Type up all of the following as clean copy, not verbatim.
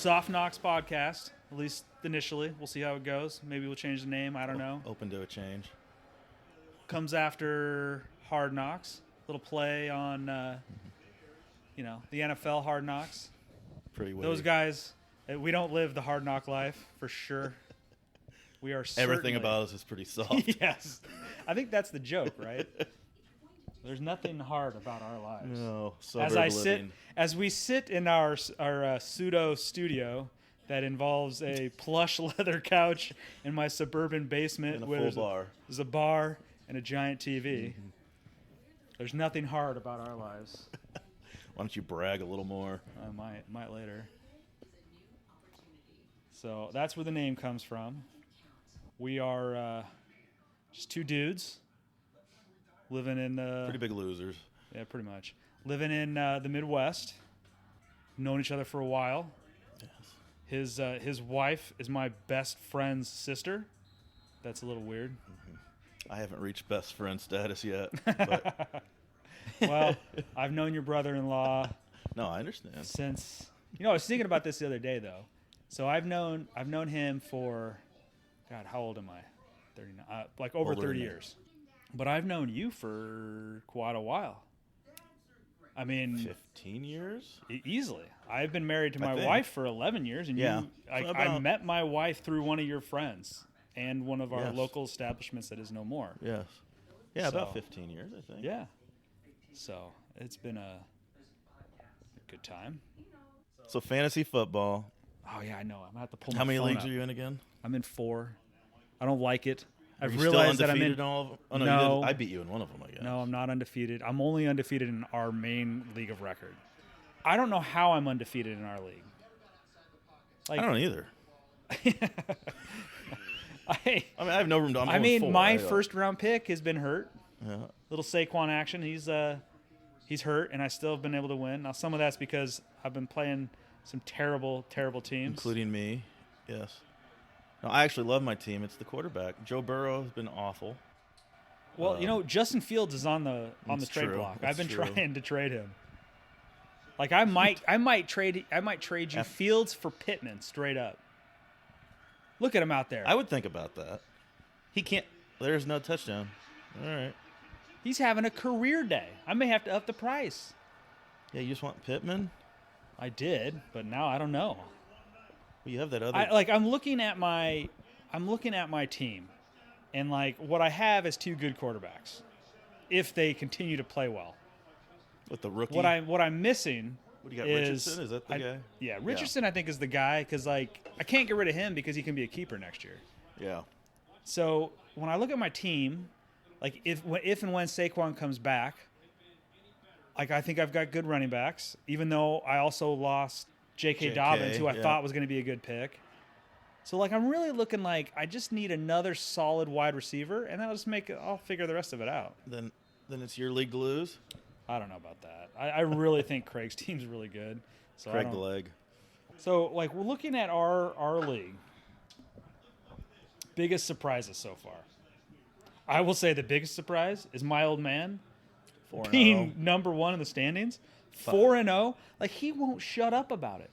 Soft Knocks Podcast, at least initially. We'll see how it goes. Maybe we'll change the name. I don't know. Open to a change. Comes after Hard Knocks. Little play on, the NFL Hard Knocks. Pretty witty. Those guys, we don't live the hard knock life, for sure. We are certainly... Everything about us is pretty soft. Yes. I think that's the joke, right? There's nothing hard about our lives. No, as we sit in our pseudo studio that involves a plush leather couch in my suburban basement and a full bar. There's a bar and a giant TV. Mm-hmm. There's nothing hard about our lives. Why don't you brag a little more? I might later. So that's where the name comes from. We are just two dudes living in... pretty big losers. Yeah, pretty much. Living in the Midwest. Known each other for a while. Yes. His wife is my best friend's sister. That's a little weird. Mm-hmm. I haven't reached best friend status yet. But well, I've known your brother-in-law. No, I understand. Since I was thinking about this the other day though. So I've known him for, God, how old am I? 39, like over 30 years. But I've known you for quite a while. I mean, 15 years? Easily. I've been married to my wife for 11 years, and I met my wife through one of your friends and one of our local establishments that is no more. Yes. Yeah, about 15 years, I think. Yeah. So it's been a good time. So fantasy football. Oh yeah, I know. I'm gonna have to pull. How many leagues up. Are you in again? I'm in 4. I don't like it. I've Are you realized still that I'm in. All of them? Oh, no, I beat you in one of them. I guess. No, I'm not undefeated. I'm only undefeated in our main league of record. I don't know how I'm undefeated in our league. I don't either. I have no room to. My first round pick has been hurt. Yeah. Little Saquon action. He's hurt, and I still have been able to win. Now some of that's because I've been playing some terrible, terrible teams, including me. Yes. No, I actually love my team. It's the quarterback. Joe Burrow has been awful. Well, Justin Fields is on the trade block. I've been trying to trade him. Like I might trade you Fields for Pittman straight up. Look at him out there. I would think about that. He can't. There's no touchdown. All right. He's having a career day. I may have to up the price. Yeah, you just want Pittman? I did, but now I don't know. Well, you have that other. I'm looking at my team, and like what I have is 2 good quarterbacks, if they continue to play well. With the rookie. What I'm missing. What do you got? Richardson? Is that the guy? Yeah, Richardson. I think is the guy because like I can't get rid of him because he can be a keeper next year. Yeah. So when I look at my team, like if and when Saquon comes back, like I think I've got good running backs. Even though I also lost J.K. Dobbins, who I thought was going to be a good pick. So like I'm really looking like I just need another solid wide receiver, and I'll figure the rest of it out. Then it's your league to lose. I don't know about that. I really think Craig's team's really good. So Craig the leg. So like we're looking at our league. Biggest surprises so far. I will say the biggest surprise is my old man being number 1 in the standings. 4-0. Like he won't shut up about it.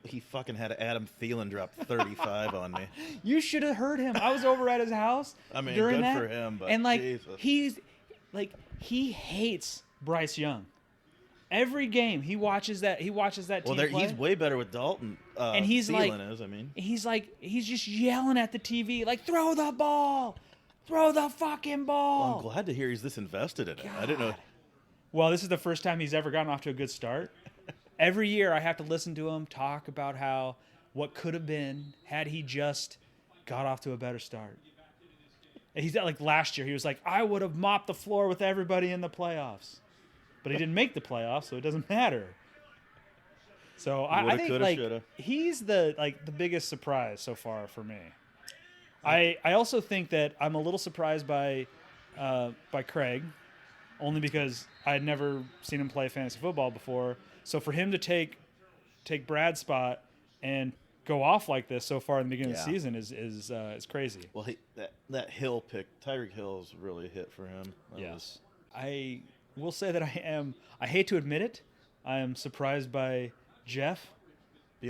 He fucking had Adam Thielen drop 35 on me. You should have heard him. I was over at his house. I mean, during good that, for him, but and like Jesus. he hates Bryce Young. Every game he watches that team play. He's way better with Dalton. And he's Thielen he's just yelling at the TV like, throw the ball, throw the fucking ball. Well, I'm glad to hear he's this invested in it. I didn't know. Well, this is the first time he's ever gotten off to a good start. Every year I have to listen to him talk about what could have been had he just got off to a better start. And he's like last year, he was like, I would have mopped the floor with everybody in the playoffs. But he didn't make the playoffs, so it doesn't matter. So I think like he's the biggest surprise so far for me. I also think that I'm a little surprised by Craig, only because I had never seen him play fantasy football before. So for him to take Brad's spot and go off like this so far in the beginning of the season is crazy. Well, that Hill pick, Tyreek Hill, is really a hit for him. Yes. I will say that I hate to admit it, I am surprised by Jeff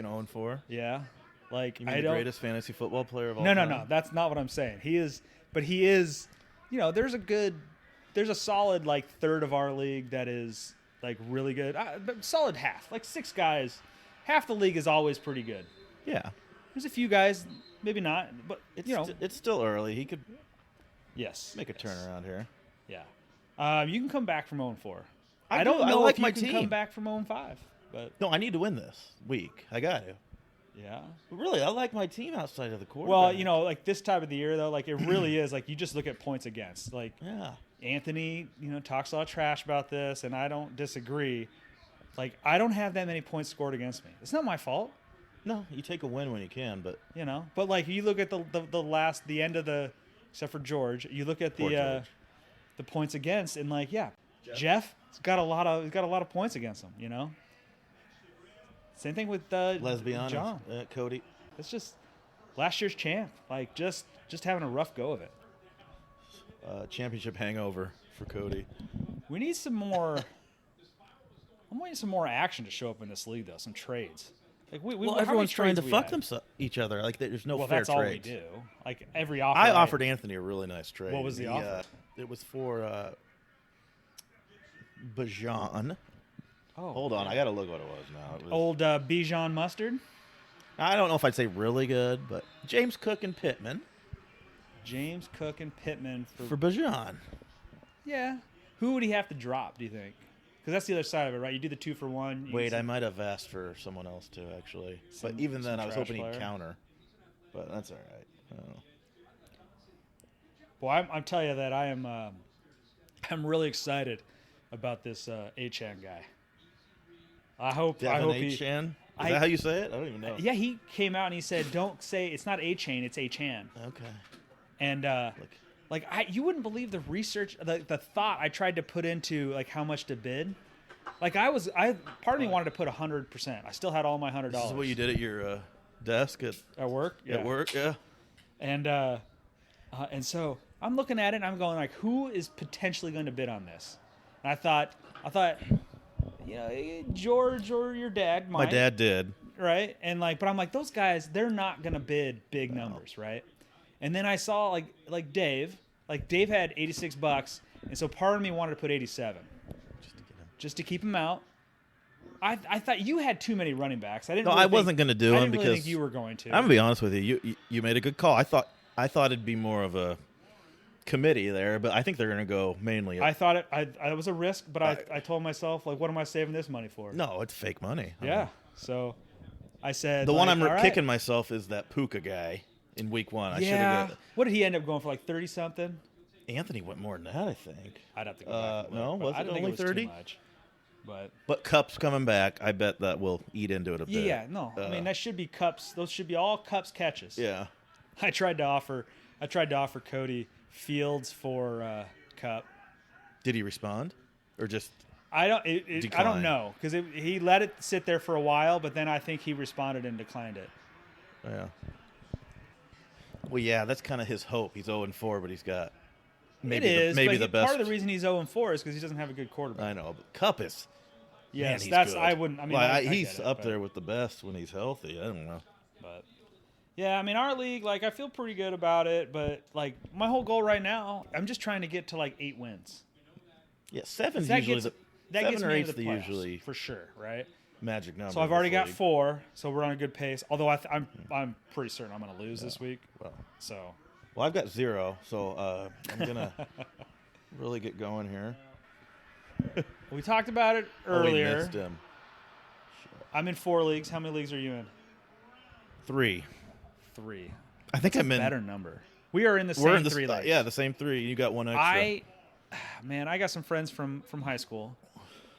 being 0-4. Yeah. Like, You mean I the don't. greatest fantasy football player of all No, time? no. That's not what I'm saying. He is, but he is. There's a solid like third of our league that is like really good. But solid half, like 6 guys. Half the league is always pretty good. Yeah. There's a few guys, maybe not, but It's still early. He could yes, make a turnaround here. Yeah. You can come back from 0-4. I don't do. know I like if you my can team. come back from 0-5, but No, I need to win this week. I got to. yeah. But really, I like my team outside of the quarterback. Well, like this time of the year though, like it really is like you just look at points against. Like Yeah. Anthony, talks a lot of trash about this, and I don't disagree. Like I don't have that many points scored against me. It's not my fault, No, you take a win when you can, but But like you look at the end of the, except for George, you look at Poor George. the points against, and like Jeff's got a lot of points against him. Same thing with let's be honest, John. Cody. It's just last year's champ, like just having a rough go of it. Championship hangover for Cody. We need some more. I'm waiting some more action to show up in this league, though. Some trades. Like how many everyone's trying to trades we fuck had? each other. Like there's no Well, fair that's all we trades. do. Like every offer. I offered Anthony a really nice trade. What was the offer? It was for Bajan. Oh, Hold on, I gotta look what it was now. It was, old Bijan mustard. I don't know if I'd say really good, but James Cook and Pittman James Cook and Pittman for Bajan. Yeah. Who would he have to drop? Do you think? Because that's the other side of it, right? You do the 2-for-1. Wait, I might have asked for someone else too, actually. But even then, I was hoping he'd counter. But that's all right. Well, I'm telling you that I'm really excited about this Achan guy. I hope Achan? Is that how you say it? I don't even know. Yeah, he came out and he said, "Don't say it's not A-Chain, it's Achan." Okay. And you wouldn't believe the research, the thought I tried to put into like how much to bid. Like part of me wanted to put 100%. I still had all my $100. This is what you did at your desk at work. Yeah. At work, yeah. And so I'm looking at it and I'm going like, who is potentially going to bid on this? And I thought, George or your dad might. My dad did. Right? And but I'm like, those guys, they're not going to bid big numbers, right? And then I saw like Dave. Like Dave had $86, and so part of me wanted to put 87, just to keep him out. I thought you had too many running backs. I wasn't going to do him because because think you were going to. I'm gonna be honest with you. You made a good call. I thought it'd be more of a committee there, but I think they're going to go mainly. I thought it was a risk, but I told myself like, what am I saving this money for? No, it's fake money. Yeah. So I said the one I'm all kicking right. myself is that Puka guy in week 1. I should Yeah. have. What did he end up going for? Like 30 something? Anthony went more than that, I think. I'd have to go back. And no, look, but was I it didn't think only it was 30? Too much. But Cup's coming back. I bet that will eat into it a bit. Yeah, no. I mean, that should be Cups. Those should be all Cups catches. Yeah. I tried to offer Cody Fields for Cup. Did he respond, or just? I don't know because he let it sit there for a while, but then I think he responded and declined it. Yeah. Well, yeah, that's kind of his hope. He's 0-4, but he's got maybe the best. Part of the reason he's 0-4 is because he doesn't have a good quarterback. I know, but Cup is. Yes, man, that's good. I wouldn't. I mean, well, I he's get it, up there with the best when he's healthy. I don't know. But yeah, I mean, our league, like, I feel pretty good about it. But like, my whole goal right now, I'm just trying to get to like 8 wins. Yeah, 7's That usually gets the 7 or me 8's into the the playoffs, usually for sure, right? magic number. So I've in already this got league. 4, so we're on a good pace. Although I'm pretty certain I'm going to lose this week. Well, Well, I've got 0, so I'm gonna really get going here. we talked about it Oh, we earlier. missed him. I'm in 4 leagues. How many leagues are you in? 3. 3. I think I'm in. Better number. We are in the We're same in the 3 leagues. Yeah, the same 3. You got 1 extra. I got some friends from high school.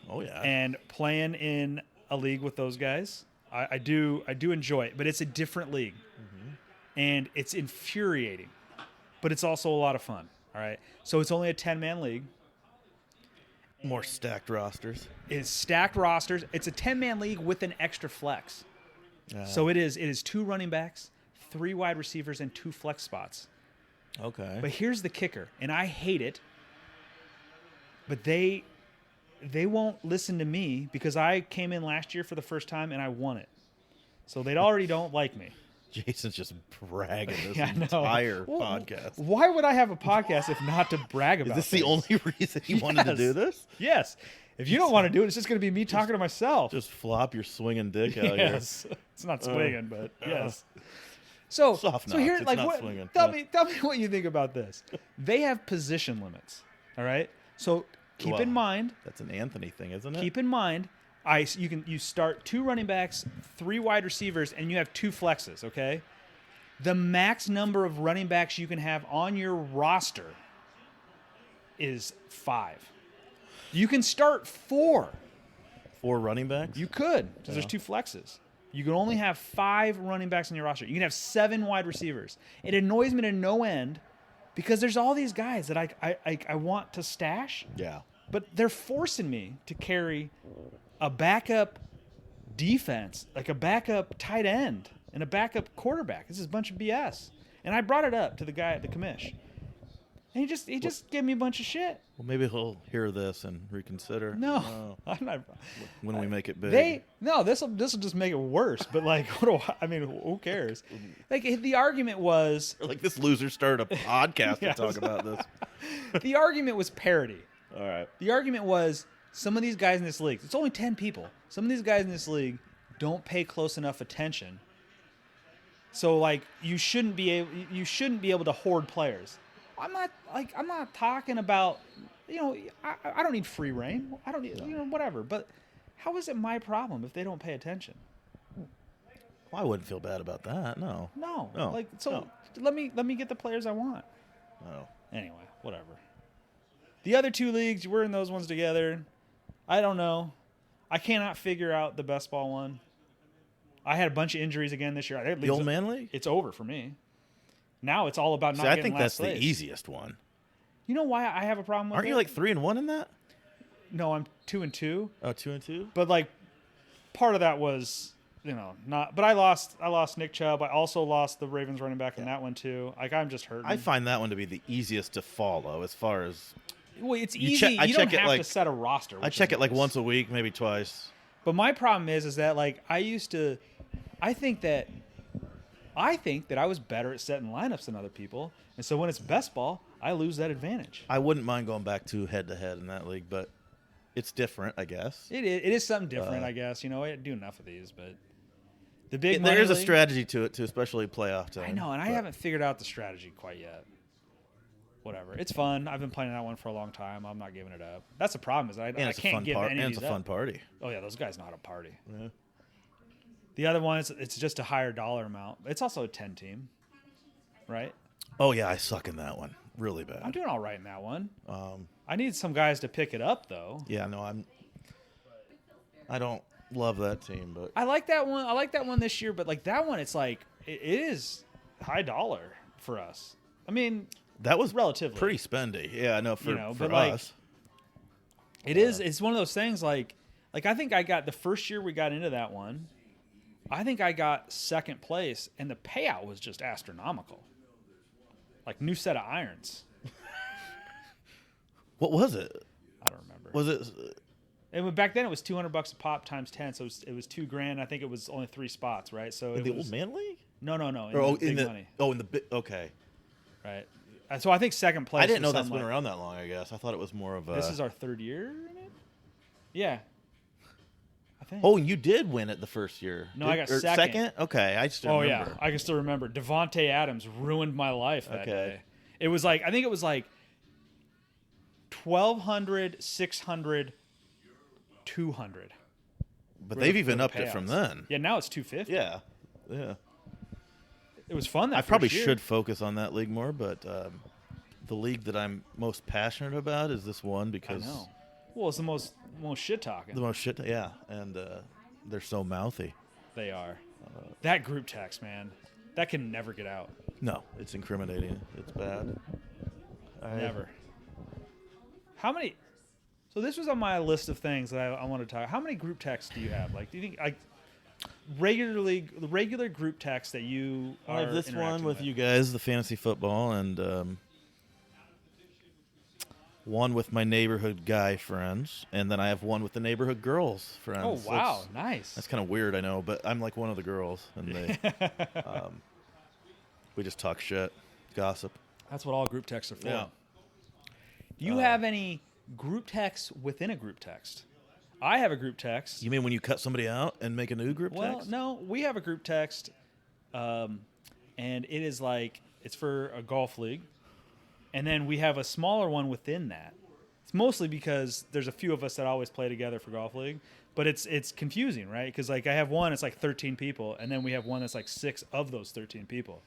Oh yeah. And playing in a league with those guys, I do enjoy it, but it's a different league, and it's infuriating, but it's also a lot of fun. All right, so it's only a 10-man league. More stacked rosters. It's stacked rosters. It's a 10-man league with an extra flex. So it is 2 running backs, 3 wide receivers, and 2 flex spots. Okay. But here's the kicker, and I hate it, but they won't listen to me because I came in last year for the first time and I won it. So they already don't like me. Jason's just bragging this Yeah, I know. entire Well, podcast. Why would I have a podcast if not to brag Is about this things? the only reason you wanted to Yes. do this? Yes. If you don't want to do it, it's just going to be me talking to myself. Just flop your swinging dick out Yes. It's not swinging, but yes. Soft So knocks. here, It's like, not what? swinging. Tell Yeah. me what you think about this. They have position limits. All right. So keep Wow. in mind. That's an Anthony thing, isn't it? Keep in mind. You start 2 running backs, 3 wide receivers, and you have 2 flexes. Okay. The max number of running backs you can have on your roster is 5. You can start 4. 4 running backs? You could, because there's 2 flexes. You can only have 5 running backs on your roster. You can have 7 wide receivers. It annoys me to no end because there's all these guys that I want to stash, Yeah. but they're forcing me to carry a backup defense, like a backup tight end and a backup quarterback. This is a bunch of BS. And I brought it up to the guy at the commish. And he just gave me a bunch of shit. Well, maybe he'll hear this and reconsider. No, I'm not. When we make it big. This will just make it worse. But like, who cares? Like the argument was Like this loser started a podcast Yes. to talk about this. the argument was parity. All right. The argument was some of these guys in this league. It's only 10 people. Some of these guys in this league don't pay close enough attention. So like you shouldn't be able to hoard players. I'm not talking about, I don't need free reign. I don't need, whatever. But how is it my problem if they don't pay attention? Well, I wouldn't feel bad about that. No. No. No. No. Let me get the players I want. No. Anyway, whatever. The other 2 leagues, we're in those ones together. I don't know. I cannot figure out the best ball one. I had a bunch of injuries again this year. The old man league? It's over for me. Now it's all about not See, I getting think that's last place. the easiest one. You know why I have a problem with Aren't it? you like 3-1 in that? No, I'm 2-2. Oh, 2-2? But like, part of that was, not. But I lost Nick Chubb. I also lost the Ravens running back in that one too. Like I'm just hurting. I find that one to be the easiest to follow as far as well, it's you easy. check- I you don't check it have like- to set a roster. I which check is it like nice. once a week, maybe twice. But my problem is that like I think that I was better at setting lineups than other people, and so when it's best ball, I lose that advantage. I wouldn't mind going back to head-to-head in that league, but it's different, I guess. It is something different, I guess. I do enough of these, but the big There money is a league- strategy to it, too, especially playoff time. I know, and I but- haven't figured out the strategy quite yet. Whatever, it's fun. I've been playing that one for a long time. I'm not giving it up. That's the problem is I And it's a can't fun give part. any And of it's a these fun up. party. Oh yeah, those guys know how to party. Yeah. The other one is it's just a higher dollar amount. It's also a 10 team, right? Oh, yeah, I suck in that one. Really I'm bad. doing all right in that one. I need some guys to pick it up though. Yeah, no, I don't love that team, but I like that one. I like that one this year, but like that one, it's like it is high dollar for us. I mean, that was relatively pretty spendy. Yeah, I know for but like, us. it is. It's one of those things. Like I think I got the first year we got into that one. I think I got second place, and the payout was just astronomical. Like new set of irons. What was it? I don't remember. Was it? And back then it was $200 a pop times 10, so it was $2,000. I think it was only 3 spots, right? So In it the was, old man league? No. In Or the big money, in the big. Okay. right? And so I think second place. I didn't know was that's something been like- around that long. I guess I thought it was more of a. This is our 3rd year in it. Yeah. I think. Oh, and you did win it the first year. No, I got or second. Okay, I just Oh remember. yeah, I can still remember. Devontae Adams ruined my life that Okay. day. It was like I think it was like 1,200, 600, 200. But were they've the- even were the upped it from payouts. then. Yeah, now it's 250. Yeah. Yeah. It was fun. That I probably first year. should focus on that league more, but the league that I'm most passionate about is this one I because know. Well, it's the most shit talking. the most shit. Yeah, and they're so mouthy. They are. That group text, man, that can never get out. No, it's incriminating. It's bad. Never. How many? So this was on my list of things that I want to talk. How many group texts do you have? Like, do you think the regular group text that you I are have this one interacting with you guys, the fantasy football, and one with my neighborhood guy friends, and then I have one with the neighborhood girls friends. Oh, So wow. Nice. That's kind of weird, I know, but I'm like one of the girls, and they we just talk shit, gossip. That's what all group texts are for. Yeah. Do you have any group texts within a group text? I have a group text. You mean when you cut somebody out and make a new group Well, text? no, we have a group text, and it is like it's for a golf league, and then we have a smaller one within that. It's mostly because there's a few of us that always play together for golf league, but it's confusing, right? Because like I have one, it's like 13 people, and then we have one that's like 6 of those 13 people,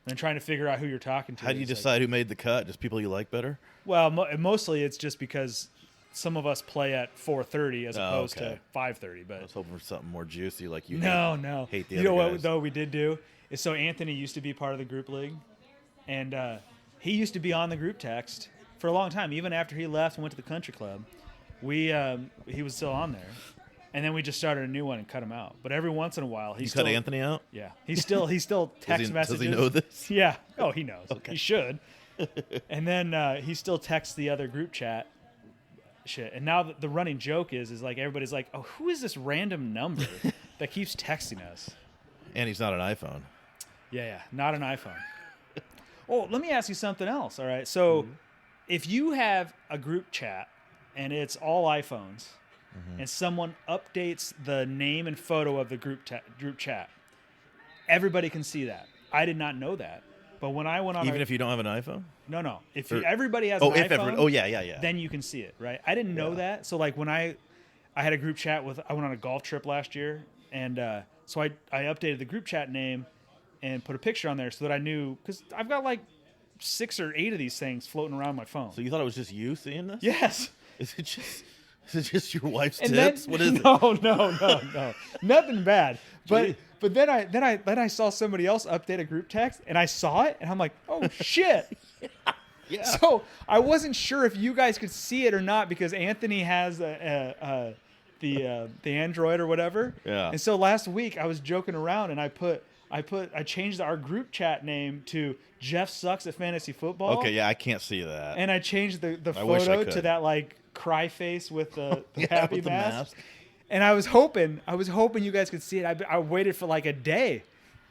and trying to figure out who you're talking to. How do you decide who made the cut? Just people you like better? Well, mostly it's just because some of us play at 4:30 as opposed okay. to 5:30. But I was hoping for something more juicy, like you. No. Hate the you other know guys. what though we did do is so Anthony used to be part of the group league, and he used to be on the group text for a long time. Even after he left and went to the country club, he was still on there, and then we just started a new one and cut him out. But every once in a while, You cut Anthony out? Yeah, he still text messages. Does he know this? Yeah. Oh, he knows. Okay. He should. And then he still texts the other group chat shit. And now the running joke is like everybody's like, oh, who is this random number that keeps texting us? And he's not an iPhone. Yeah, not an iPhone. Oh, let me ask you something else. All right. So if you have a group chat and it's all iPhones and someone updates the name and photo of the group chat, everybody can see that. I did not know that. But when I went on Even if you don't have an iPhone? No. If Or- everybody has an iPhone, yeah. then you can see it, right? I didn't know that. So like when I had a group chat I went on a golf trip last year, and so I updated the group chat name and put a picture on there so that I knew, because I've got like 6 or 8 of these things floating around my phone. So you thought it was just you seeing this? Yes. Is it just your wife's And tips? then, What is it? No, nothing bad. But then I saw somebody else update a group text, and I saw it, and I'm like, oh shit. Yeah. So I wasn't sure if you guys could see it or not because Anthony has the Android or whatever. Yeah. And so last week I was joking around, and I changed our group chat name to Jeff Sucks at Fantasy Football. Okay, yeah, I can't see that. And I changed the I wish I photo to could. that like cry face with the Yeah, happy with the mask. mask. And I was hoping you guys could see it. I waited for like a day,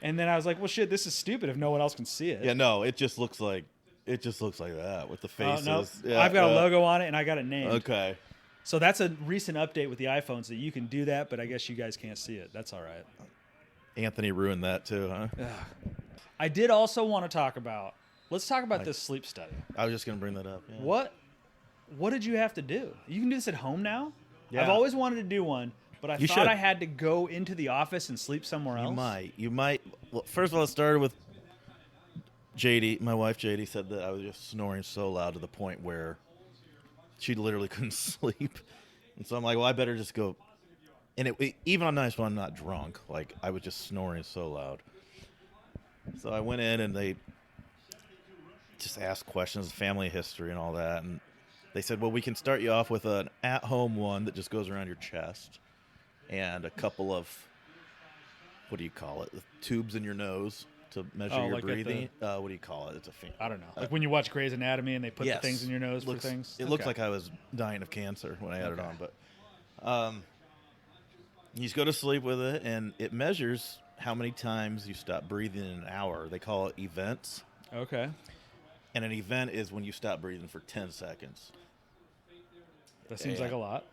and then I was like, well, shit, this is stupid if no one else can see it. Yeah, no, it just looks like that with the faces. No, Yeah, I've got a logo on it, and I got it named. Okay. So that's a recent update with the iPhones that you can do that, but I guess you guys can't see it. That's all right. Anthony ruined that too, huh? I did also want to talk about. Let's talk about this sleep study. I was just gonna bring that up. Yeah. What did you have to do? You can do this at home now? Yeah. I've always wanted to do one, but I You thought should. I had to go into the office and sleep somewhere else. You might. Well, first of all, it started with JD. My wife JD said that I was just snoring so loud to the point where she literally couldn't sleep, and so I'm like, well, I better just go. And even on nights when I'm not drunk, like I was just snoring so loud. So I went in and they just asked questions, family history, and all that, and they said, well, we can start you off with an at-home one that just goes around your chest and a couple of, what do you call it, tubes in your nose to measure your like at the- breathing. What do you call it? It's a I don't know. Like when you watch Grey's Anatomy and they put yes. the things in your nose for things? It looked Okay. like I was dying of cancer when I had it on, but you just go to sleep with it, and it measures how many times you stop breathing in an hour. They call it events. Okay. And an event is when you stop breathing for 10 seconds. That seems like a lot.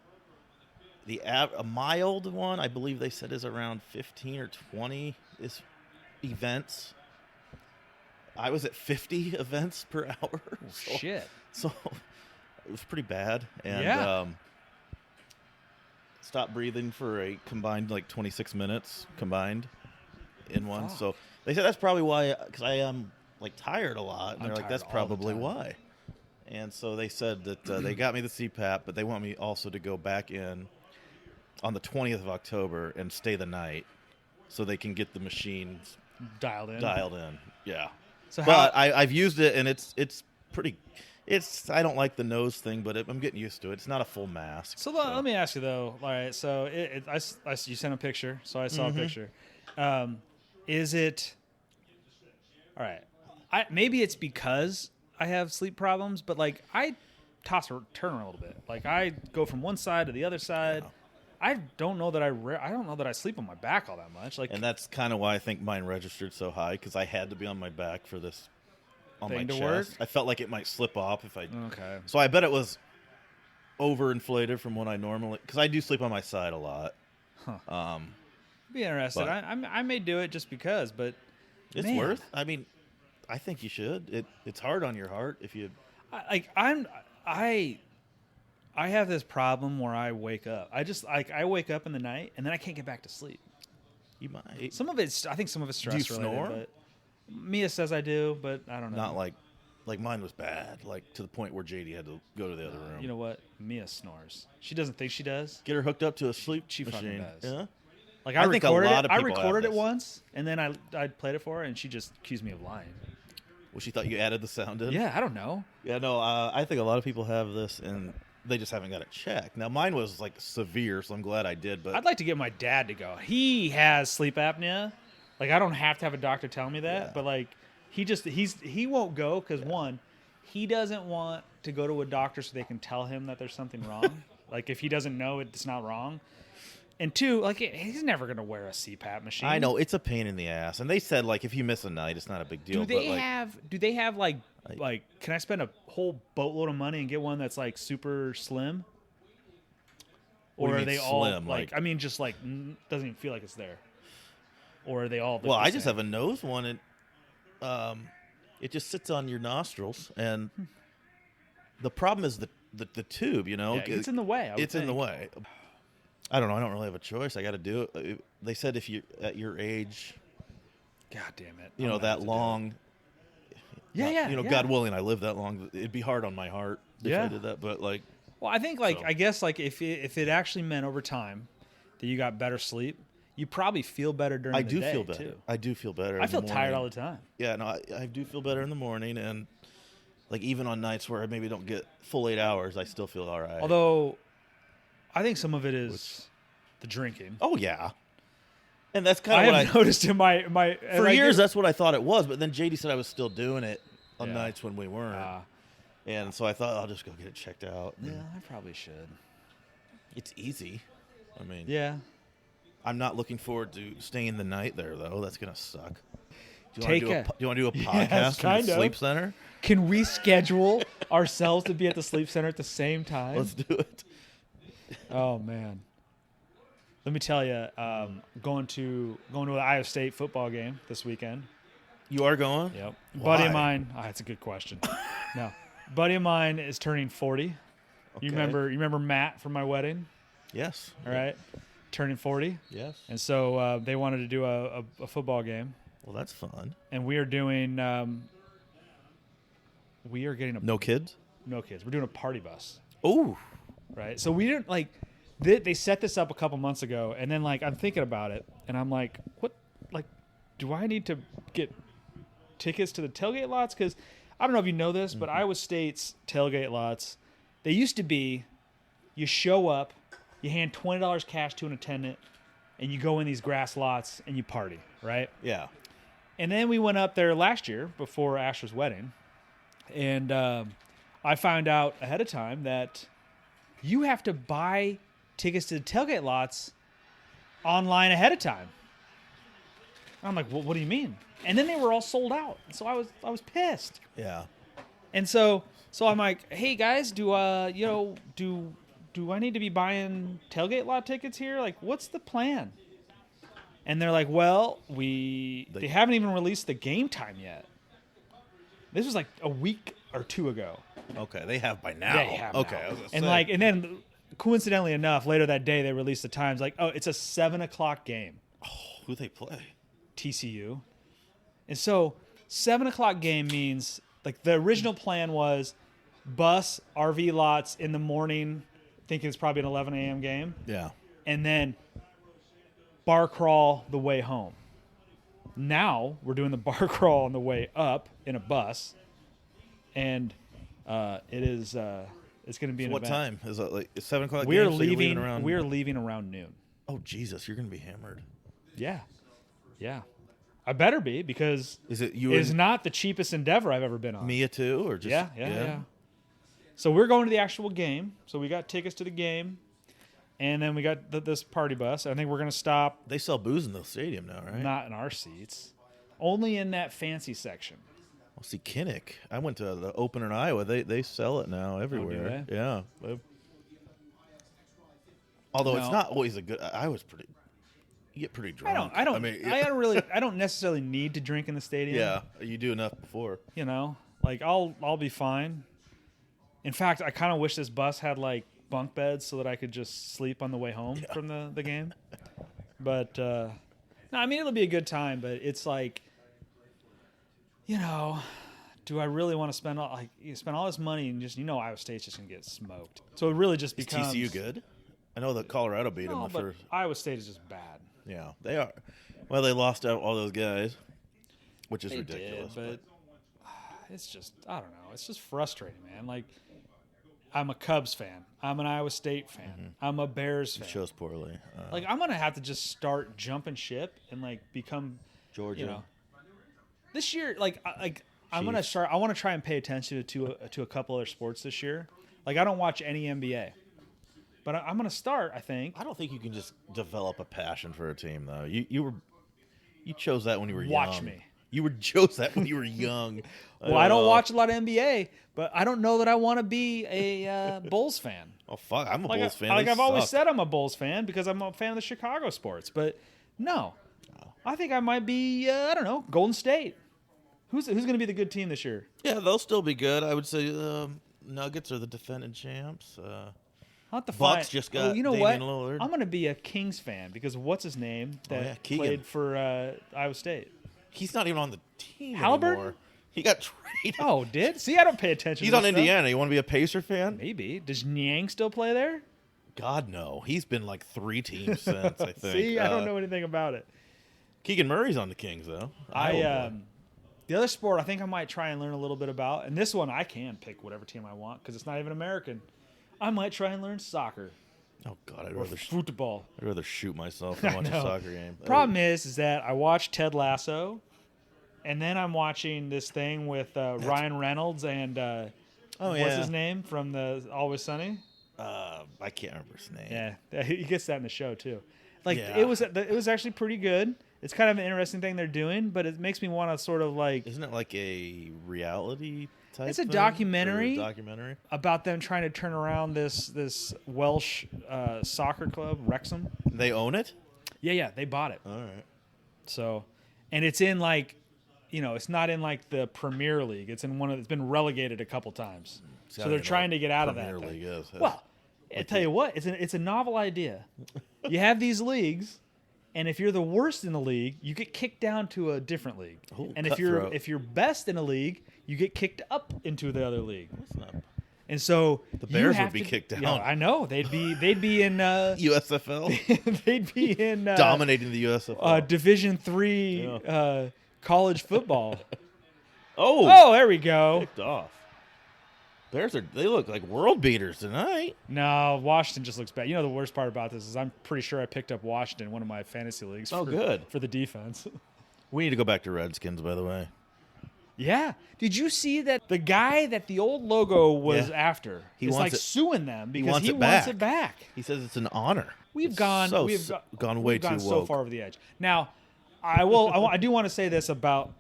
A mild one, I believe they said, is around 15 or 20 is events. I was at 50 events per hour. Shit. So it was pretty bad. And Yeah. stopped breathing for a combined like 26 minutes combined in one. Fuck. So they said that's probably why, because I am like tired a lot. And I'm they're like, tired that's all the probably time. why. And so they said that they got me the CPAP, but they want me also to go back in on the 20th of October and stay the night so they can get the machines Dialed in. Yeah. So But I've used it, and it's pretty. I don't like the nose thing, but I'm getting used to it. It's not a full mask. So let me ask you though. All right. So you sent a picture, so I saw a picture. Is it? All right. Maybe it's because I have sleep problems, but like toss or turn a little bit. Like I go from one side to the other side. Yeah. I don't know that I don't know that I sleep on my back all that much. Like, And that's kind of why I think mine registered so high, because I had to be on my back for this on my Thing to chest. work? I felt like it might slip off if I. okay. So I bet it was overinflated from what I normally, because I do sleep on my side a lot. Huh. Be interested. But- I may do it just because, but It's man, worth. I mean, I think you should. It's hard on your heart if you. I have this problem where I wake up. I wake up in the night and then I can't get back to sleep. You might. Some of it's I think some of it's stress you related. snore? But Mia says I do, but I don't know. Not like mine was bad, like to the point where JD had to go to the other room. You know what? Mia snores. She doesn't think she does. Get her hooked up to a sleep She fucking machine. does. Yeah. Like I think a recorded lot it. of I people have recorded it this. once, and then I played it for her, and she just accused me of lying. Well, she thought you added the sound in. Yeah, I don't know. Yeah. No. I think a lot of people have this, and they just haven't got it checked. Now mine was like severe, so I'm glad I did. But I'd like to get my dad to go. He has sleep apnea. Like I don't have to have a doctor tell me that, Yeah. but like he won't go because one, he doesn't want to go to a doctor so they can tell him that there's something wrong. Like if he doesn't know it's not wrong. And two, like he's never gonna wear a CPAP machine. I know it's a pain in the ass, and they said like if you miss a night, it's not a big deal. Do they but, like, have like can I spend a whole boatload of money and get one that's like super slim? What do Or you are mean they all slim? like Like- I mean just like doesn't even feel like it's there. Or are they all Well, the I just same? have a nose one, and it just sits on your nostrils, and the problem is the tube. You know, Yeah, it's in the way. I would It's in the think. way. I don't know. I don't really have a choice. I got to do it. They said if you at your age, God damn it. you I'm know, gonna have that to do long. Yeah, yeah. You know, yeah. God willing, I live that long. It'd be hard on my heart if Yeah. I did that. But like, Well, I think like So- I guess like if it actually meant over time that you got better sleep, you probably feel better during I the do day feel better. too. I do feel better. I in the feel tired morning. all the time. Yeah, no, I do feel better in the morning, and like even on nights where I maybe don't get full 8 hours, I still feel all right. Although I think some of it is the drinking. Oh yeah, and that's kind I of what have noticed in my for years that's what I thought it was. But then JD said I was still doing it on Yeah. nights when we weren't, and so I thought I'll just go get it checked out. yeah, I probably should. It's easy. I mean, Yeah. I'm not looking forward to staying the night there though. That's gonna suck. Do Take you want to do a Yes, podcast from kind the of. sleep center? Can we schedule ourselves to be at the sleep center at the same time? Let's do it. Oh man. Let me tell you, going to an Iowa State football game this weekend. You are going? Yep. Why? Buddy of mine. That's a good question. No, buddy of mine is turning 40. Okay. You remember Matt from my wedding? Yes. All right, turning 40, Yes. and so they wanted to do a football game, Well, that's fun. and we are doing. We are getting No kids? no kids. We're doing a party bus, Oh. right? So we didn't like. They set this up a couple months ago, and then like I'm thinking about it, and I'm like, what? Like, do I need to get tickets to the tailgate lots? Because I don't know if you know this, but Iowa State's tailgate lots, they used to be, you show up, you hand $20 cash to an attendant, and you go in these grass lots and you party, right? Yeah. And then we went up there last year before Asher's wedding, and I found out ahead of time that you have to buy tickets to the tailgate lots online ahead of time. I'm like, well, what do you mean? And then they were all sold out. So I was pissed. Yeah. And so I'm like, hey guys, do I need to be buying tailgate lot tickets here? Like, what's the plan? And they're like, well, they haven't even released the game time yet. This was like a week or two ago. Okay. They have by now. They have okay. now. I was gonna And say. and then coincidentally enough, later that day they released the times. Like, oh, it's a 7:00 game. Who they play? TCU. And so 7:00 game means like the original plan was bus RV lots in the morning, thinking it's probably an 11 a.m. game, Yeah. and then bar crawl the way home. Now we're doing the bar crawl on the way up in a bus, and it's going to be an What event. time is it? Like it's 7 o'clock. We're game, so you're leaving. around. We're leaving around noon. Oh Jesus! You're gonna be hammered. Yeah, yeah. I better be because Is it you it is and not the cheapest endeavor I've ever been on. Mia too, or just Yeah. So we're going to the actual game. So we got tickets to the game, and then we got this party bus. I think we're going to stop. They sell booze in the stadium now, right? Not in our seats. Only in that fancy section. Well, see, Kinnick. I went to the opener in Iowa. They sell it now everywhere. they? Yeah. Although No. it's not always a good. I was pretty. You get pretty drunk. I don't necessarily need to drink in the stadium. Yeah, you do enough before. You know, like I'll be fine. In fact, I kind of wish this bus had like bunk beds so that I could just sleep on the way home from the game. But no, I mean it'll be a good time. But it's like, you know, do I really want to spend all this money and just Iowa State's just gonna get smoked? So it really just becomes. Is TCU good? I know that Colorado beat them the but first. Iowa State is just bad. Yeah, they are. Well, they lost out all those guys, which is They ridiculous. did, but it's just I don't know. It's just frustrating, man. Like I'm a Cubs fan. I'm an Iowa State fan. I'm a Bears fan. It shows poorly. Like I'm gonna have to just start jumping ship and like become Georgia. This year, I'm gonna start. I want to try and pay attention to a couple other sports this year. Like I don't watch any NBA, but I'm gonna start. I think. I don't think you can just develop a passion for a team though. You chose that when you were young. Watch me. You chose that when you were young. Well, I don't watch a lot of NBA, but I don't know that I want to be a Bulls fan. Oh fuck, I'm a Bulls fan. Like They I've always suck. said, I'm a Bulls fan because I'm a fan of the Chicago sports. But no, I think I might be. I don't know, Golden State. Who's going to be the good team this year? Yeah, they'll still be good. I would say Nuggets are the defending champs. I'll have to Bucks find. just got you know Damian what? Lillard. I'm going to be a Kings fan because what's his name that Keegan. played for Iowa State? He's not even on the team Halliburton? anymore. He got traded. Oh, did? See, I don't pay attention. He's to on this stuff. Indiana. You want to be a Pacer fan? Maybe. Does Niang still play there? God, no. He's been like 3 teams since, I think. See, I don't know anything about it. Keegan Murray's on the Kings, though. The other sport I think I might try and learn a little bit about, and this one I can pick whatever team I want because it's not even American. I might try and learn soccer Oh, God, or football. I'd rather shoot myself than watch a know. soccer game. Problem is that I watched Ted Lasso, and then I'm watching this thing with Ryan Reynolds and what's his name from the Always Sunny? I can't remember his name. Yeah, he gets that in the show too. Like Yeah. it was actually pretty good. It's kind of an interesting thing they're doing, but it makes me want to sort of like Isn't it like a reality type It's a thing? documentary. Or a documentary? about them trying to turn around this Welsh soccer club, Wrexham. They own it? Yeah, they bought it. All right. So, and it's in like, it's not in like the Premier League. It's in it's been relegated a couple times. So they're trying to get out of that. Premier thing. League is. Well, I tell you what, it's a novel idea. You have these leagues, and if you're the worst in the league, you get kicked down to a different league. Ooh, and cutthroat. if you're best in a league, you get kicked up into the other league. That's not And so The you Bears have would be to- kicked down. Yeah, I know they'd be in USFL they'd be in dominating the USFL. Division III college football. Oh, There we go. kicked off. Bears they look like world beaters tonight. No, Washington just looks bad. You know the worst part about this is I'm pretty sure I picked up Washington in one of my fantasy leagues. Oh, good. For the defense. We need to go back to Redskins, by the way. Yeah. Did you see that the guy that the old logo was Yeah. after He is wants like it- suing them because wants he it wants back. it back? He says it's an honor. We've It's gone gone way we've gone too so woke. far over the edge. Now, I do want to say this about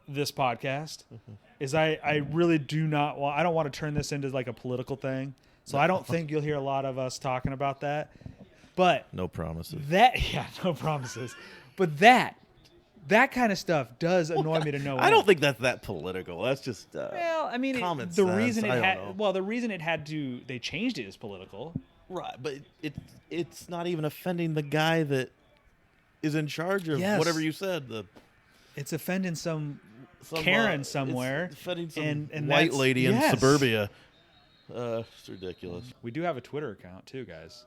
this podcast is I really do not want I don't want to turn this into like a political thing. So I don't think you'll hear a lot of us talking about that. But No promises. no promises. But that kind of stuff does annoy me to no end. I don't think that's that political. That's just Well, I mean, common the sense. reason I don't know. the reason it had to they changed it is political. right, but it's not even offending the guy that is in charge of Yes. whatever you said. It's offending some Some, Karen it's somewhere, offending some and white that's- lady in yes. suburbia. It's ridiculous. We do have a Twitter account too, guys.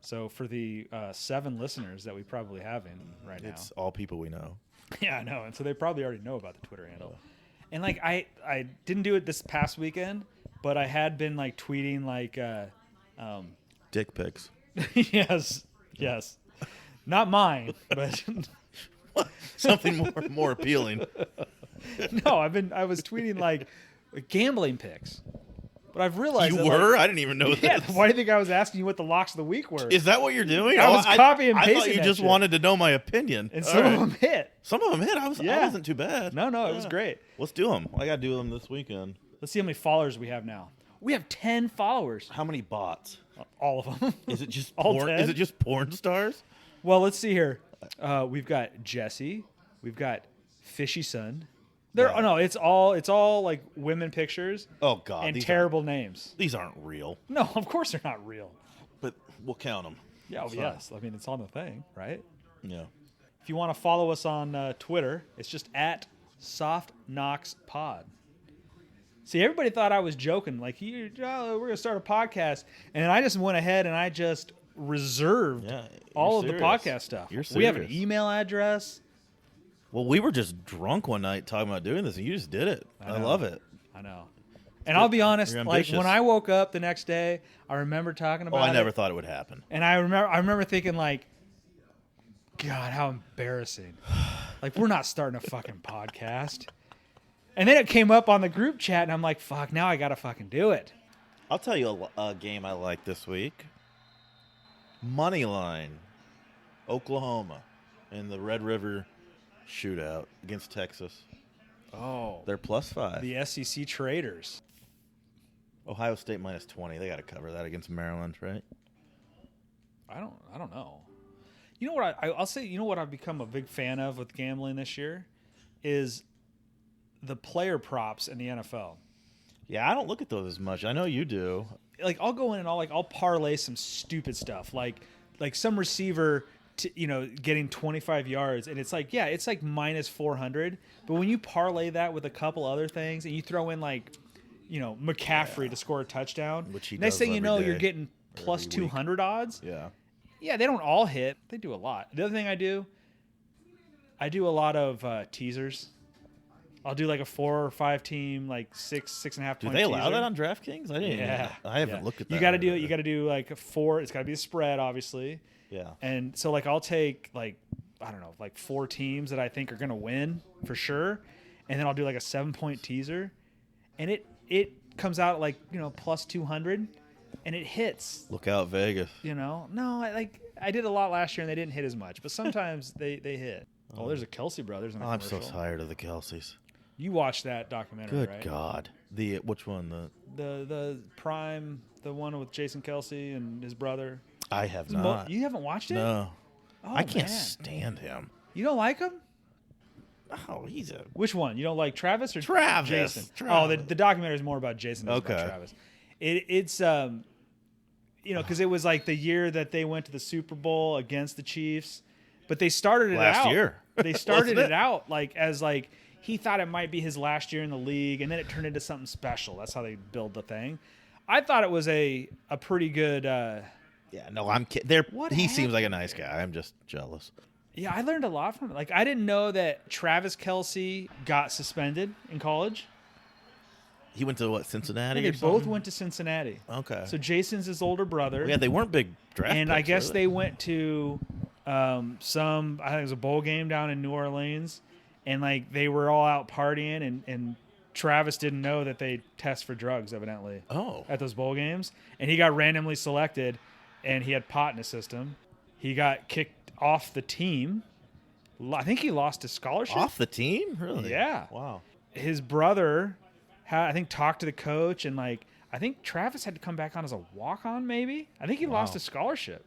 So for the 7 listeners that we probably have in right now, It's all people we know. yeah, I know, and so they probably already know about the Twitter handle. And like I didn't do it this past weekend, but I had been like tweeting like, Dick pics. yes, not mine, but Something more appealing. no, I was tweeting like gambling picks. But I've realized You that, were? like, I didn't even know yeah, this. why do you think I was asking you what the locks of the week were? Is that what you're doing? I was copy and I pasting thought you that just shit. wanted to know my opinion. And All some right. of them hit. Some of them hit. I Yeah. wasn't too bad. No, it was great. Let's do them. I got to do them this weekend. Let's see how many followers we have now. We have 10 followers. How many bots? All of them. Is it just All porn? 10? Is it just porn stars? Well, let's see here. We've got Jesse. We've got Fishy Sun. There, Wow. no, it's all like women pictures Oh God, and these terrible names. These aren't real, No, of course they're not real. but we'll count them. Yeah, well, yes. I mean, it's on the thing, right? Yeah. If you want to follow us on Twitter, it's just at SoftKnocksPod. See, everybody thought I was joking. Like, we're going to start a podcast. And I just went ahead and I just reserved Yeah, all of you're the serious. podcast stuff. You're We have an serious. email address. Well, we were just drunk one night talking about doing this, and you just did it. I know. love it. I know. And I'll be honest, You're like ambitious. when I woke up the next day, I remember talking about Oh, I never it. thought it would happen. And I remember thinking like, God, how embarrassing. Like, we're not starting a fucking podcast. And then it came up on the group chat, and I'm like, fuck, now I got to fucking do it. I'll tell you a game I like this week. Moneyline, Oklahoma, in the Red River shootout against Texas. Oh, They're +5. the SEC traders. Ohio State -20. They got to cover that against Maryland, right? I don't know. You know what I'll say, you know what I've become a big fan of with gambling this year is the player props in the NFL. Yeah, I don't look at those as much. I know you do. Like, I'll go in and I'll parlay some stupid stuff, like some receiver, getting 25 yards, and it's like, yeah, it's like -400. But when you parlay that with a couple other things, and you throw in like, McCaffrey to score a touchdown, Which he next does thing you every know, day, you're getting or plus every week. 200 odds. Yeah. Yeah, they don't all hit. They do a lot. The other thing I do a lot of teasers. I'll do like a 4 or 5 team, like 6.5 Do point they allow teaser. that on DraftKings? I didn't. Yeah, I haven't looked at that. You got to do one. it. You got to do like a 4. It's got to be a spread, obviously. Yeah. And so, like, I'll take like, I don't know, like 4 teams that I think are gonna win for sure, and then I'll do like a 7-point teaser, and it comes out like plus 200, and it hits. Look out, Vegas. No, I did a lot last year and they didn't hit as much, but sometimes they hit. Oh, there's a Kelsey brothers in a I'm so commercial. tired of the Kelseys. You watched that documentary, Good right? God. Which one? The Prime, the one with Jason Kelsey and his brother. I have not. You haven't watched it? No. Oh, I can't man. stand him. You don't like him? Oh, he's a. Which one? You don't like Travis or Travis. Jason? Travis. Oh, the documentary is more about Jason than it's about Okay. Travis. It's because it was like the year that they went to the Super Bowl against the Chiefs, but they started it Last out. year. They started Wasn't it it? out as he thought it might be his last year in the league, and then it turned into something special. That's how they build the thing. I thought it was a pretty good. Yeah, no, I'm kidding. What He seems happened? like a nice guy. I'm just jealous. Yeah, I learned a lot from it. Like, I didn't know that Travis Kelsey got suspended in college. He went to what, Cincinnati? They or both something? went to Cincinnati. Okay. So Jason's his older brother. Yeah, they weren't big draft and I picks, guess were they went to I think it was a bowl game down in New Orleans, and like they were all out partying, and Travis didn't know that they test for drugs evidently Oh. at those bowl games, and he got randomly selected, and he had pot in his system. He got kicked off the team. I think he lost his scholarship. Off the team? Really? Yeah. Wow. His brother I think talked to the coach, and like I think Travis had to come back on as a walk-on. Maybe I think he lost his scholarship.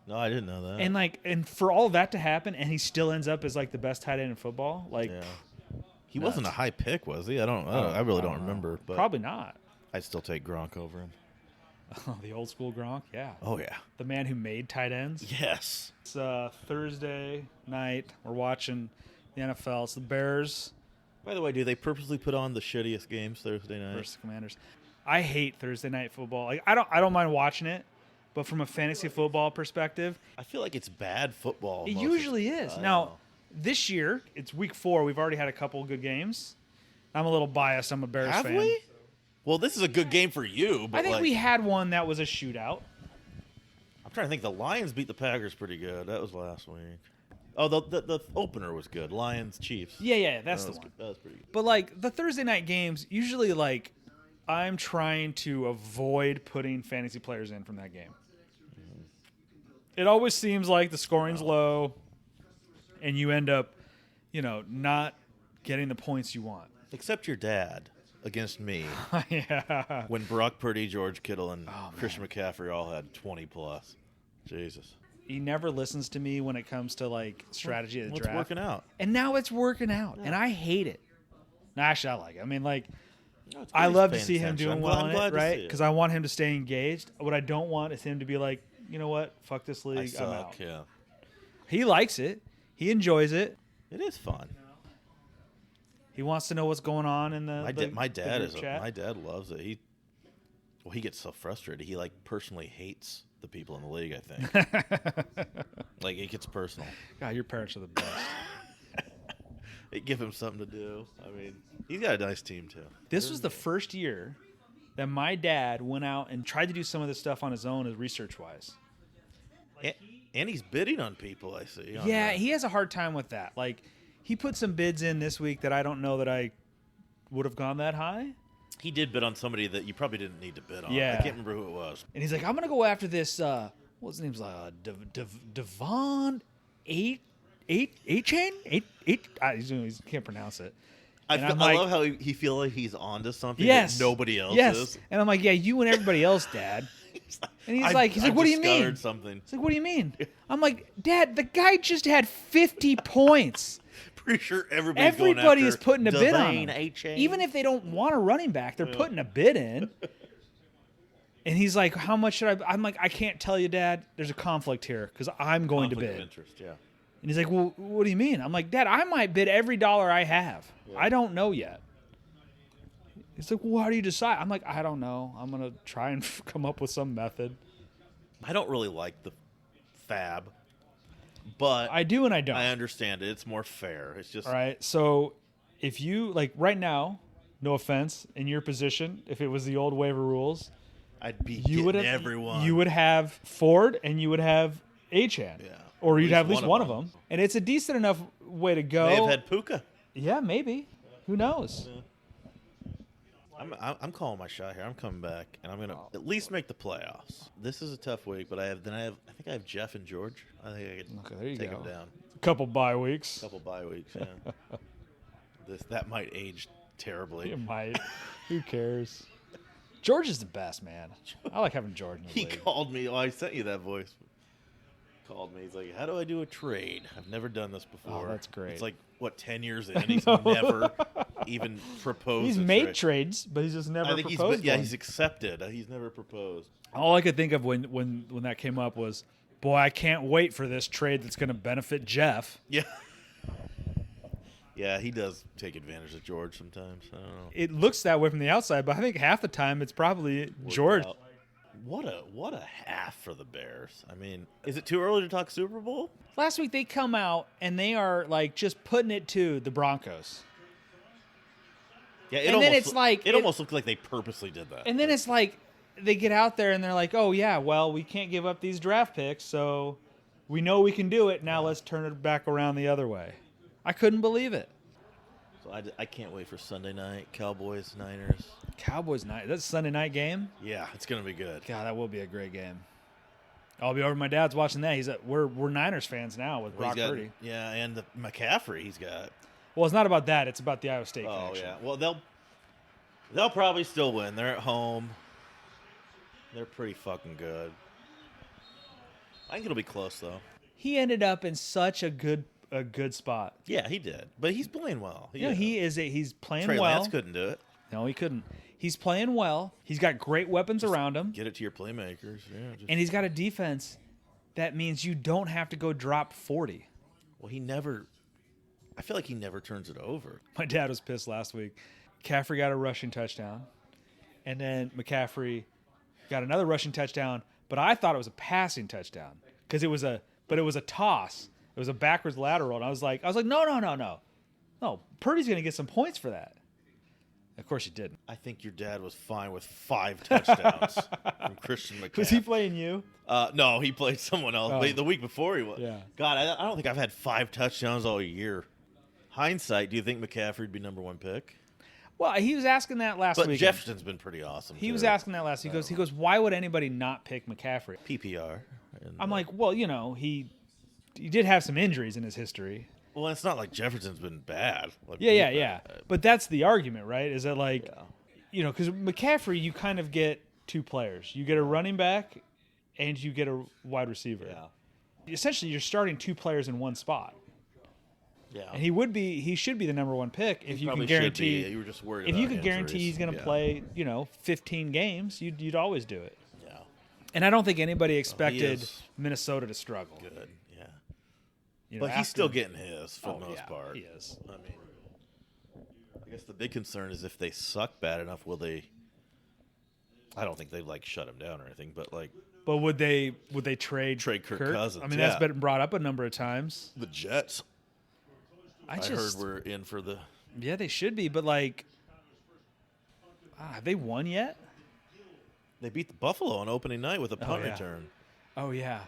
No, I didn't know that. And for all of that to happen, and he still ends up as like the best tight end in football. Like, yeah. He wasn't a high pick, was he? I really don't remember. But probably not. I'd still take Gronk over him. The old school Gronk, yeah. Oh, yeah. The man who made tight ends. Yes. It's Thursday night. We're watching the NFL. It's the Bears By the way, do they purposely put on the shittiest games Thursday night? versus the Commanders. I hate Thursday night football. Like, I don't mind watching it, but from a fantasy football perspective, I feel like it's bad football. it most usually of the is. time. Now, this year, it's week 4. We've already had a couple good games. I'm a little biased. I'm a Bears Have fan. we? Well, this is a good game for you. But I think we had one that was a shootout. I'm trying to think. The Lions beat the Packers pretty good. That was last week. Oh, the opener was good. Lions Chiefs. Yeah, that's that the was one. good. That was pretty good. But like the Thursday night games, usually like I'm trying to avoid putting fantasy players in from that game. It always seems like the scoring's low, and you end up, not getting the points you want. Except your dad against me. Yeah. When Brock Purdy, George Kittle, and Christian McCaffrey all had 20+. Jesus. He never listens to me when it comes to, like, strategy of the What's draft. working out? And now it's working out, and I hate it. No, actually, I like it. I mean, like, No, it's good I he's love to paying see him attention. doing I'm well in glad it, to right? see it. Because I want him to stay engaged. What I don't want is him to be like, you know what? Fuck this I league. I'm out. suck, yeah. He likes it. He enjoys it. It is fun. He wants to know what's going on in the My the dad group chat. my dad loves it. He gets so frustrated. He like personally hates the people in the league, I think. Like it gets personal. God, your parents are the best. They give him something to do. I mean, he's got a nice team too. This was the first year that my dad went out and tried to do some of this stuff on his own, as research-wise. And he's bidding on people, I see. Yeah, he has a hard time with that. Like, he put some bids in this week that I don't know that I would have gone that high. He did bid on somebody that you probably didn't need to bid on. Yeah. I can't remember who it was. And he's like, I'm going to go after this, what's his name's Devon A-Chain? He can't pronounce it. And I'm I like, love how he feels like he's onto something yes, that nobody else yes. is. And I'm like, yeah, you and everybody else, Dad. And he's like, what do you mean? I've discovered something. He's like, what do you mean? I'm like, Dad, the guy just had 50 points. Pretty sure everybody is putting a bid on him. A-Chain. Even if they don't want a running back, they're putting a bid in. And he's like, how much should I? I'm like, I can't tell you, Dad. There's a conflict here because I'm going Conflict to of bid. interest, yeah. And he's like, well, what do you mean? I'm like, Dad, I might bid every dollar I have. Yeah. I don't know yet. He's like, well, how do you decide? I'm like, I don't know. I'm going to try and come up with some method. I don't really like the fab, but I do and I don't. I understand it. It's more fair. It's just All right. So if you, like right now, no offense, in your position, if it was the old waiver rules, I'd be you would have everyone. You would have Ford and you would have Achan. Yeah. Or At you'd least have at least one one of of them. them. And it's a decent enough way to go. May have had Puka. Yeah, maybe. Who knows? I'm calling my shot here. I'm coming back, and I'm gonna at least make the playoffs. This is a tough week, but I think I have Jeff and George. I think I can Okay, there you take go. them down. A couple bye weeks. A couple bye weeks. Yeah. That might age terribly. It might. Who cares? George is the best, man. I like having George in the He league. called me. Oh, I sent you that voice. Called me. He's like, "How do I do a trade? I've never done this before." Oh, that's great. It's like 10 years in, and he's never even proposed. He's a made trade. trades, but he's just never I think proposed one. he's accepted. He's never proposed. All I could think of when that came up was, boy, I can't wait for this trade that's going to benefit Jeff. Yeah. Yeah, he does take advantage of George sometimes. I don't know. It looks that way from the outside, but I think half the time it's probably Worked George. out. What a half for the Bears. I mean, is it too early to talk Super Bowl? Last week they come out and they are like just putting it to the Broncos. Yeah, And then it's like- it almost looked like they purposely did that. And then it's like they get out there and they're like, oh, yeah, well, we can't give up these draft picks, so we know we can do it. Now let's turn it back around the other way. I couldn't believe it. So I can't wait for Sunday night, Cowboys, Niners. Cowboys night. That's a Sunday night game? Yeah, it's gonna be good. God, that will be a great game. I'll be over. My dad's watching that. We're Niners fans now with Brock Purdy. Yeah, and the McCaffrey he's got. Well, it's not about that. It's about the Iowa State Oh connection. yeah. Well, they'll probably still win. They're at home. They're pretty fucking good. I think it'll be close though. He ended up in such a good spot. Yeah, he did. But he's playing well. He's playing Trey well. Lance couldn't do it. No, he couldn't. He's playing well. He's got great weapons around him. Get it to your playmakers. Yeah. And he's got a defense that means you don't have to go drop 40. Well, I feel like he never turns it over. My dad was pissed last week. McCaffrey got a rushing touchdown. And then McCaffrey got another rushing touchdown, but I thought it was a passing touchdown because it was a toss. It was a backwards lateral. And I was like, no. No, Purdy's going to get some points for that. Of course he didn't. I think your dad was fine with 5 touchdowns from Christian McCaffrey. Was he playing you? No, he played someone else. Oh. The week before he was. Yeah. God, I don't think I've had 5 touchdowns all year. Hindsight, do you think McCaffrey'd be number 1 pick? Well, he was asking that last But week. Jefferson's been pretty awesome. He too. was asking that last. He goes, why would anybody not pick McCaffrey? PPR. I'm like, well, he did have some injuries in his history. well, it's not like Jefferson's been bad. Like, Yeah. But that's the argument, right? Is that like, Yeah. because McCaffrey, you kind of get two players. You get a running back, and you get a wide receiver. Yeah. Essentially, you're starting two players in one spot. Yeah. And he should be the number one pick if you can Probably guarantee. should be. You were just worried If about you could guarantee injuries. he's going to Yeah. play, 15 games, you'd always do it. Yeah. And I don't think anybody expected is Minnesota to struggle. Good. Yeah. You know, But he's after- still getting his for the Oh, most yeah, part. he is. I mean, I guess the big concern is if they suck bad enough, will they? I don't think they'd like shut him down or anything, but like But would they trade Trade Kirk Cousins, I mean, yeah. that's been brought up a number of times. the Jets. I heard we're in for the. Yeah, they should be, but like, have they won yet? They beat the Buffalo on opening night with a punt yeah. return. Oh yeah,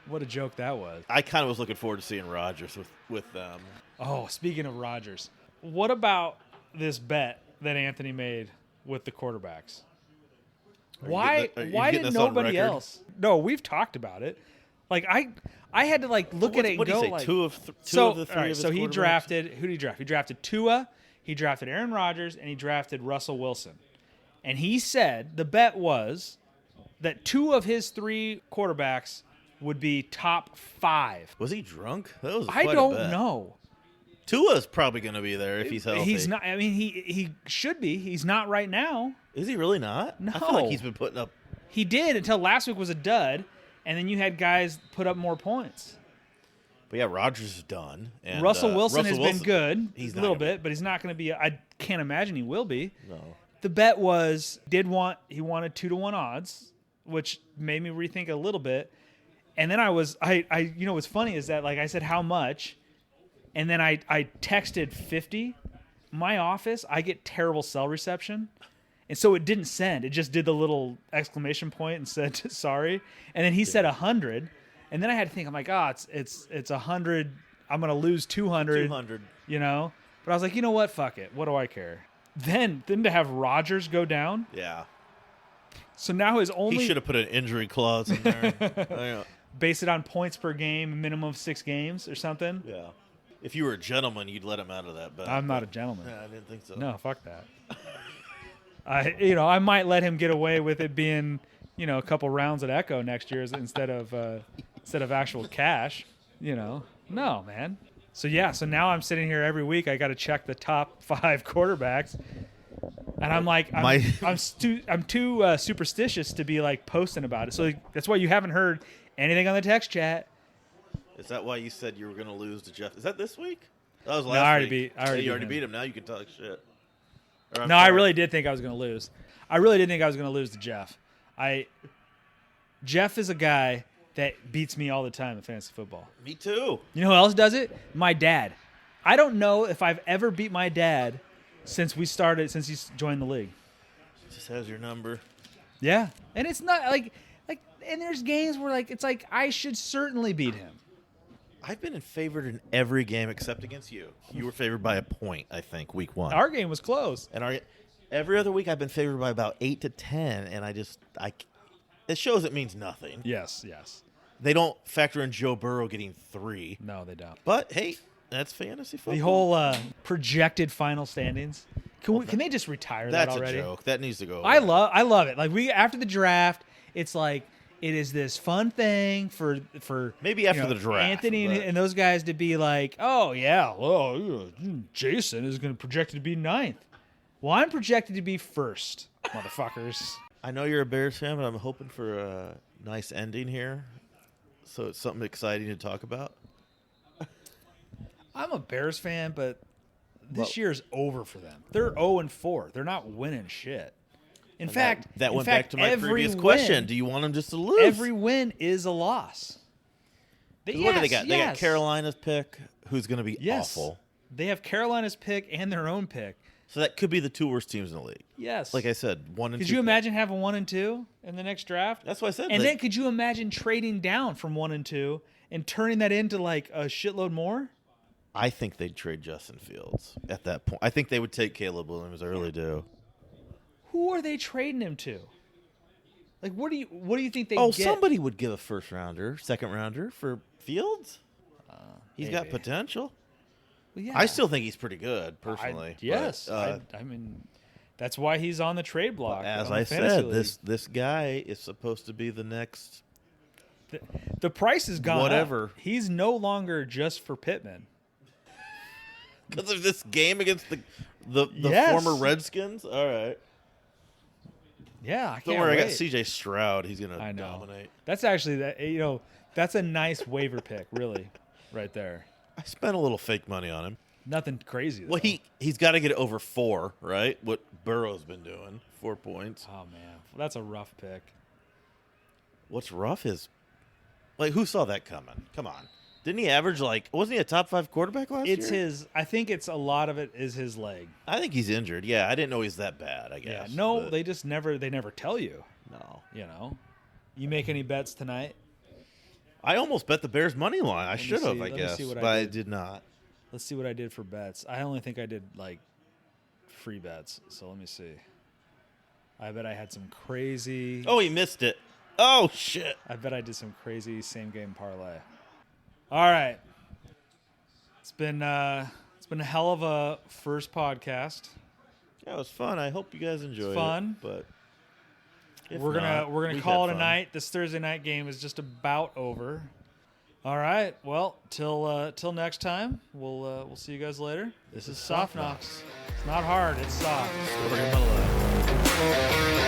what a joke that was. I kind of was looking forward to seeing Rodgers with them. Oh, speaking of Rodgers, what about this bet that Anthony made with the quarterbacks? Why are you why getting did this on nobody record? else? No, we've talked about it. Like I had to like look at it and What do go you say? like Two of the three all right, of his so he quarterbacks? drafted who did he draft? He drafted Tua, he drafted Aaron Rodgers, and he drafted Russell Wilson. And he said the bet was that two of his three quarterbacks would be top 5. Was he drunk? That was I quite a don't bet. know. Tua's probably going to be there if he's healthy. He's not. I mean, he should be. He's not right now. Is he really not? No. I feel like he's been putting up. He did until last week was a dud, and then you had guys put up more points. But yeah, Rodgers is done. And, Russell Wilson Russell has been good He's a not little gonna bit, but he's not going to be. I can't imagine he will be. No. The bet was he wanted 2-1 odds, which made me rethink a little bit. And then what's funny is that like I said how much, and then I texted 50. My office, I get terrible cell reception. And so it didn't send. It just did the little exclamation point and said sorry. And then he said 100. And then I had to think, I'm like, it's 100. I'm gonna lose 200. 200. But I was like, you know what? Fuck it. What do I care? Then to have Rodgers go down. Yeah. So now his only He should have put an injury clause in there. base it on points per game, a minimum of 6 games or something. Yeah. If you were a gentleman, you'd let him out of that bet. I'm not a gentleman. Yeah, I didn't think so. No, fuck that. I might let him get away with it being, a couple rounds at Echo next year instead of actual cash. No, man. So now I'm sitting here every week. I got to check the top 5 quarterbacks, and I'm like, I'm too superstitious to be like posting about it. So that's why you haven't heard anything on the text chat. Is that why you said you were going to lose to Jeff? Is that this week? That was last No, I already week. beat- I already you beat already him. beat him. Now you can talk shit. Or, I'm No, I sorry. really did think I was going to lose. I really did think I was going to lose to Jeff. Jeff is a guy that beats me all the time in fantasy football. Me too. You know who else does it? My dad. I don't know if I've ever beat my dad since he's joined the league. Just has your number. Yeah. And it's not like and there's games where it's like I should certainly beat him. I've been favored in every game except against you. You were favored by a point, I think, week 1. Our game was close. And every other week I've been favored by about 8 to 10, and it shows it means nothing. Yes. They don't factor in Joe Burrow getting 3. No, they don't. But hey, that's fantasy football. The whole projected final standings. Can they just retire that That's already? a joke. That needs to go away. I love it. Like after the draft, it's like it is this fun thing for Maybe after the draft, Anthony but- and those guys to be like, oh yeah, well Jason is going to projected to be 9th. Well, I'm projected to be 1st, motherfuckers. I know you're a Bears fan, but I'm hoping for a nice ending here, so it's something exciting to talk about. I'm a Bears fan, but this year's over for them. They're 0-4. They're not winning shit. In fact, that went back to my every previous win- question. Do you want them just to lose? Every win is a loss. Look what they got. They got Carolina's pick, who's going to be awful. They have Carolina's pick and their own pick. So that could be the 2 worst teams in the league. Yes. Like I said, 1 and 2. Could you imagine having 1 and 2 in the next draft? That's what I said. And then could you imagine trading down from 1 and 2 and turning that into like a shitload more? I think they'd trade Justin Fields at that point. I think they would take Caleb Williams. I really do. Who are they trading him to? Like, what do you think they? Oh, get? somebody would give a first rounder, second rounder for Fields. He's got Maybe. potential. Well, yeah. I still think he's pretty good, personally. Yes, but, I mean, that's why he's on the trade block. as on the I fantasy said, league. this guy is supposed to be the next. The price has gone Whatever. up. He's no longer just for Pittman. Because of this game against the Yes. former Redskins? All right. Yeah, I Don't can't worry, wait. I got C.J. Stroud. He's going I to know. dominate. That's actually that's a nice waiver pick, really, right there. I spent a little fake money on him. Nothing crazy. Though. Well, he's got to get over 4, right? What Burrow's been doing, 4 points. Oh man, that's a rough pick. What's rough is, like, who saw that coming? Come on. Didn't he average, wasn't he a top 5 quarterback last It's year? his. I think it's a lot of it is his leg. I think he's injured. Yeah, I didn't know he's that bad, I Yeah. guess. No, but they just never. They never tell you. no. You know. You make any bets tonight? I almost bet the Bears money line. I me should have, see- I let me guess, see what but I I did. did not. Let's see what I did for bets. I only think I did free bets. So let me see. I bet I had some crazy. Oh, he missed it. Oh, shit. I bet I did some crazy same game parlay. All right. It's been a hell of a first podcast. Yeah, it was fun. I hope you guys enjoyed fun. it. But if We're not, gonna we call had it a fun. night. This Thursday night game is just about over. All right. Well, till next time. We'll see you guys later. This is Soft Knocks. It's not hard. It's soft. Story of my life.